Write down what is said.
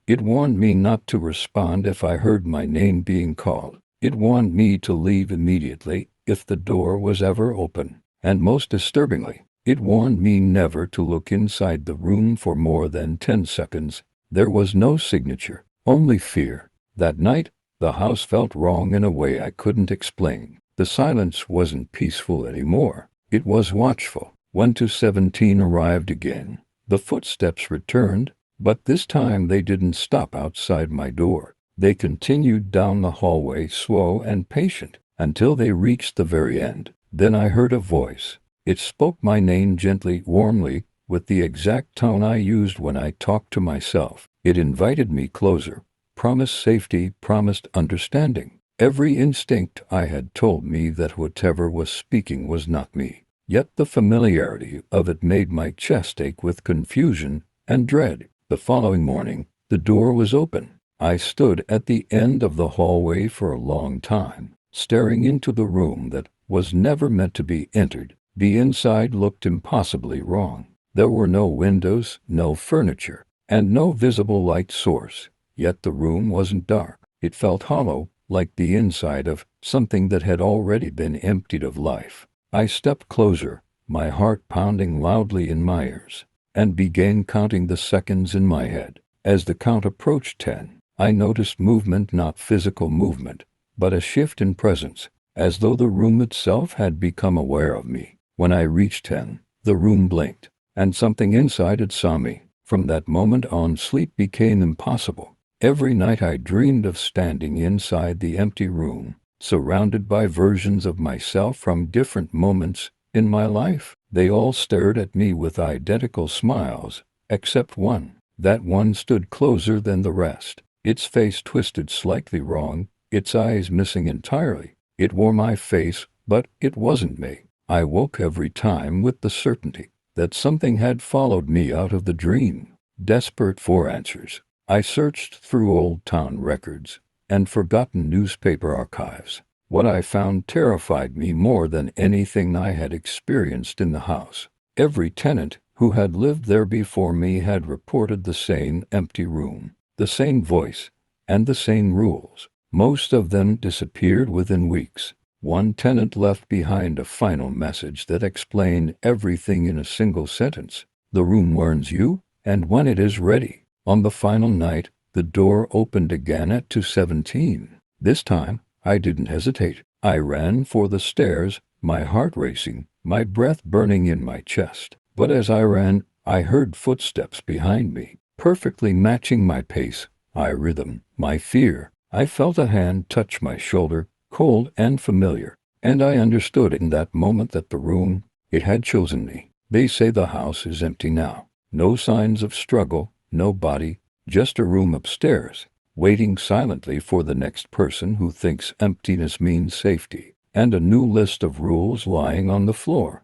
It warned me not to respond if I heard my name being called. It warned me to leave immediately if the door was ever open. And most disturbingly, it warned me never to look inside the room for more than 10 seconds. There was no signature, only fear. That night, the house felt wrong in a way I couldn't explain. The silence wasn't peaceful anymore. It was watchful. When 217 arrived again, the footsteps returned, but this time they didn't stop outside my door. They continued down the hallway, slow and patient, until they reached the very end. Then I heard a voice. It spoke my name gently, warmly, with the exact tone I used when I talked to myself. It invited me closer, promised safety, promised understanding. Every instinct I had told me that whatever was speaking was not me. Yet the familiarity of it made my chest ache with confusion and dread. The following morning, the door was open. I stood at the end of the hallway for a long time, staring into the room that was never meant to be entered. The inside looked impossibly wrong. There were no windows, no furniture, and no visible light source. Yet the room wasn't dark. It felt hollow, like the inside of something that had already been emptied of life. I stepped closer, my heart pounding loudly in my ears, and began counting the seconds in my head. As the count approached 10, I noticed movement, not physical movement, but a shift in presence, as though the room itself had become aware of me. When I reached 10, the room blinked, and something inside it saw me. From that moment on, sleep became impossible. Every night I dreamed of standing inside the empty room, surrounded by versions of myself from different moments in my life. They all stared at me with identical smiles, except one. That one stood closer than the rest, its face twisted slightly wrong, its eyes missing entirely. It wore my face, but it wasn't me. I woke every time with the certainty that something had followed me out of the dream. Desperate for answers, I searched through old town records and forgotten newspaper archives. What I found terrified me more than anything I had experienced in the house. Every tenant who had lived there before me had reported the same empty room, the same voice, and the same rules. Most of them disappeared within weeks. One tenant left behind a final message that explained everything in a single sentence. The room warns you, and when it is ready. On the final night, the door opened again at 217. This time, I didn't hesitate. I ran for the stairs, my heart racing, my breath burning in my chest. But as I ran, I heard footsteps behind me, perfectly matching my pace, my rhythm, my fear. I felt a hand touch my shoulder, cold and familiar, and I understood in that moment that the room, it had chosen me. They say the house is empty now. No signs of struggle, no body, just a room upstairs, waiting silently for the next person who thinks emptiness means safety, and a new list of rules lying on the floor.